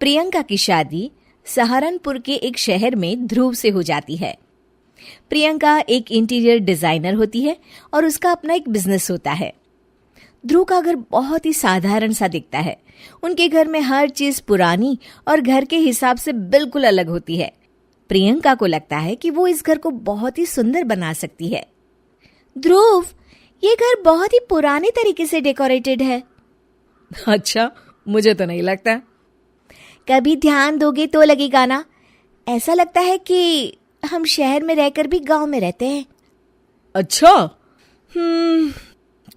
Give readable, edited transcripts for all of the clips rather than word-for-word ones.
प्रियंका की शादी सहारनपुर के एक शहर में ध्रुव से हो जाती है। प्रियंका एक इंटीरियर डिजाइनर होती है और उसका अपना एक बिजनेस होता है। ध्रुव का घर बहुत ही साधारण सा दिखता है। उनके घर में हर चीज पुरानी और घर के हिसाब से बिल्कुल अलग होती है। प्रियंका को लगता है कि वो इस घर को बहुत ही सुंदर बना सकती है। ध्रुव, ये घर बहुत ही पुराने तरीके से डेकोरेटेड है। अच्छा, मुझे तो नहीं लगता। कभी ध्यान दोगे तो लगेगा ना। ऐसा लगता है कि हम शहर में रहकर भी गांव में रहते हैं। अच्छा,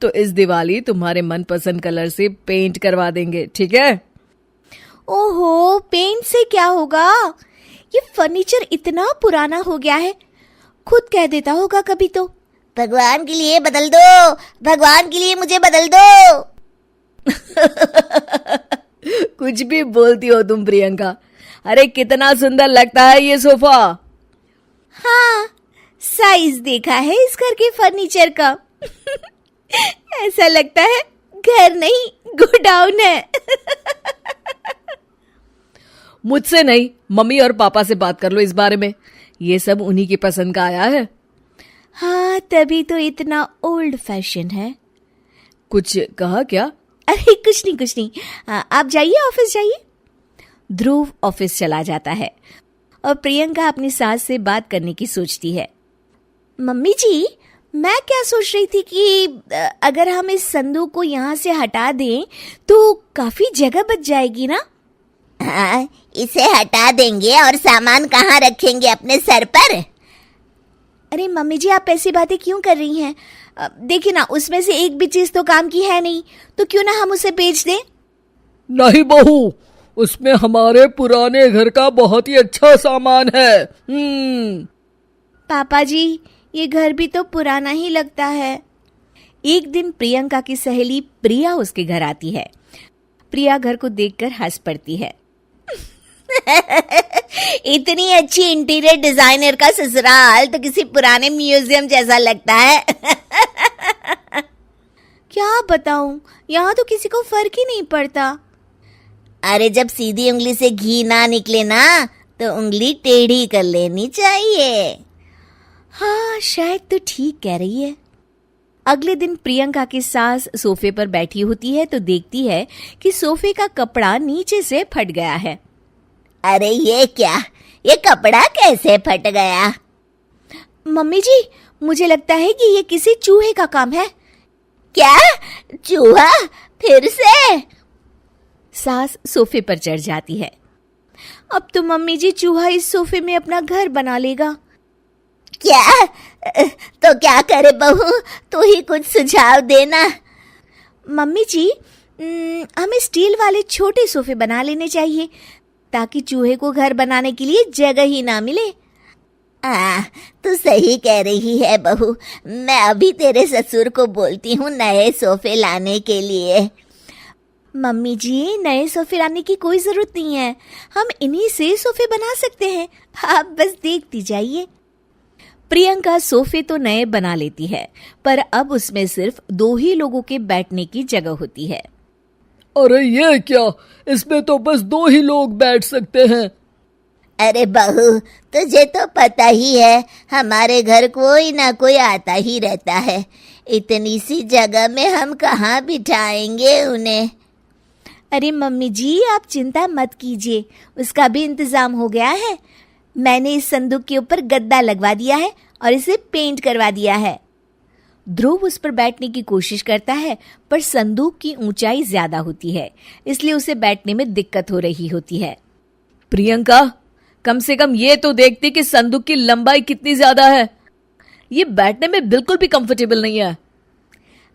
तो इस दिवाली तुम्हारे मनपसंद कलर से पेंट करवा देंगे, ठीक है? ओहो, पेंट से क्या होगा? ये फर्नीचर इतना पुराना हो गया है, खुद कह देता होगा कभी तो, भगवान के लिए बदल दो, भगवान के लिए मुझे बदल दो। कुछ भी बोलती हो तुम प्रियंका। अरे कितना सुंदर लगता है ये सोफा। हाँ, साइज देखा है इस घर के फर्नीचर का। ऐसा लगता है घर नहीं गोडाउन है। मुझसे नहीं, मम्मी और पापा से बात कर लो इस बारे में। ये सब उन्हीं की पसंद का आया है। हाँ, तभी तो इतना ओल्ड फैशन है। कुछ कहा क्या? अरे कुछ नहीं। आप जाइए, ऑफिस जाइए। ध्रुव ऑफिस चला जाता है और प्रियंका अपनी सास से बात करने की सोचती है। मम्मी जी, मैं क्या सोच रही थी कि अगर हम इस संदूक को यहाँ से हटा दें तो काफी जगह बच जाएगी ना। हाँ, इसे हटा देंगे और सामान कहाँ रखेंगे? अपने सर पर? अरे मम्मी जी, आप ऐसी बातें क्यों कर रही हैं? देखिए ना, उसमें से एक भी चीज तो काम की है नहीं, तो क्यों ना हम उसे बेच दें। नहीं बहू, उसमें हमारे पुराने घर का बहुत ही अच्छा सामान है। पापा जी, ये घर भी तो पुराना ही लगता है। एक दिन प्रियंका की सहेली प्रिया उसके घर आती है। प्रिया घर को देखकर हंस पड़ती है। इतनी अच्छी इंटीरियर डिजाइनर का ससुराल तो किसी पुराने म्यूजियम जैसा लगता है। क्या बताऊं, यहाँ तो किसी को फर्क ही नहीं पड़ता। अरे जब सीधी उंगली से घी ना निकले ना, तो उंगली टेढ़ी कर लेनी चाहिए। हाँ, शायद तो ठीक कह रही है। अगले दिन प्रियंका की सास सोफे पर बैठी होती है तो देखती है कि सोफे का कपड़ा नीचे से फट गया है। अरे ये क्या, ये कपड़ा कैसे फट गया? मम्मी जी, मुझे लगता है कि ये किसी चूहे का काम है। क्या? चूहा? फिर से? सास सोफे पर चढ़ जाती है। अब तो मम्मी जी चूहा इस सोफे में अपना घर बना लेगा। क्या? तो क्या करे बहू, तू ही कुछ सुझाव देना। मम्मी जी, हमें स्टील वाले छोटे सोफे बना लेने चाहिए ताकि चूहे को घर बनाने के लिए जगह ही ना मिले। तू सही कह रही है बहू। मैं अभी तेरे ससुर को बोलती हूँ नए सोफे लाने के लिए। मम्मी जी, नए सोफे लाने की कोई जरूरत नहीं है, हम इन्हीं से सोफे बना सकते हैं। आप बस देखती जाइए। प्रियंका सोफे तो नए बना लेती है, पर अब उसमें सिर्फ 2 ही लोगों के बैठने की जगह होती है। अरे ये क्या, इसमें तो बस 2 ही लोग बैठ सकते हैं। अरे बहू, तुझे तो पता ही है, हमारे घर कोई ना कोई आता ही रहता है। इतनी सी जगह में हम कहाँ बिठाएंगे उन्हें? अरे मम्मी जी, आप चिंता मत कीजिए, उसका भी इंतजाम हो गया है। मैंने इस संदूक के ऊपर गद्दा लगवा दिया है और इसे पेंट करवा दिया है। ध्रुव उस पर बैठने की कोशिश करता है, पर संदूक की ऊंचाई ज्यादा होती है, इसलिए उसे बैठने में दिक्कत हो रही होती है। प्रियंका, कम से कम ये तो देखती कि संदूक की लंबाई कितनी ज्यादा है। ये बैठने में बिल्कुल भी कंफर्टेबल नहीं है।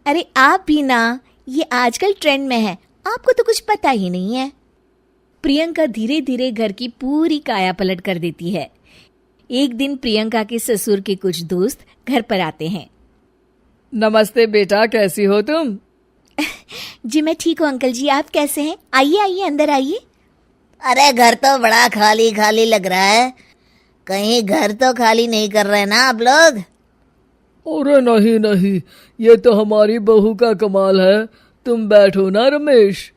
अरे आप भी ना, ये आजकल ट्रेंड में है, आपको तो कुछ पता ही नहीं है। प्रियंका धीरे धीरे घर की पूरी काया पलट कर देती है। एक दिन प्रियंका के ससुर के कुछ दोस्त घर पर आते हैं। नमस्ते बेटा, कैसी हो तुम? जी मैं ठीक हूँ अंकल जी, आप कैसे हैं? आइए आइए, अंदर आइए। अरे घर तो बड़ा खाली खाली लग रहा है, कहीं घर तो खाली नहीं कर रहे ना आप लोग? अरे नहीं, ये तो हमारी बहू का कमाल है। तुम बैठो ना रमेश।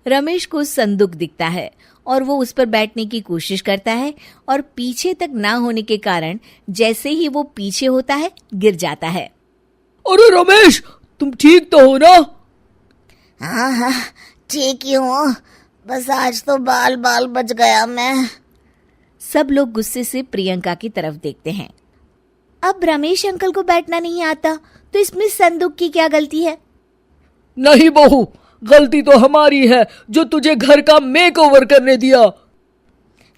रमेश को संदूक दिखता है और वो उस पर बैठने की कोशिश करता है और पीछे तक ना होने के कारण जैसे ही वो पीछे होता है गिर जाता है। अरे रमेश, तुम ठीक तो हो ना? हाँ हाँ, ठीक ही हूँ, बस आज तो बाल बाल बच गया मैं। सब लोग गुस्से से प्रियंका की तरफ देखते हैं। अब रमेश अंकल को बैठना नहीं आता तो इसमें संदूक की क्या गलती है? नहीं बहू, गलती तो हमारी है जो तुझे घर का मेकओवर करने दिया।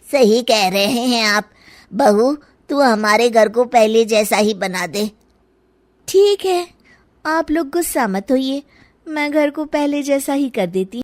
सही कह रहे हैं आप। बहू, तू हमारे घर को पहले जैसा ही बना दे। ठीक है, आप लोग गुस्सा मत होइए, मैं घर को पहले जैसा ही कर देती।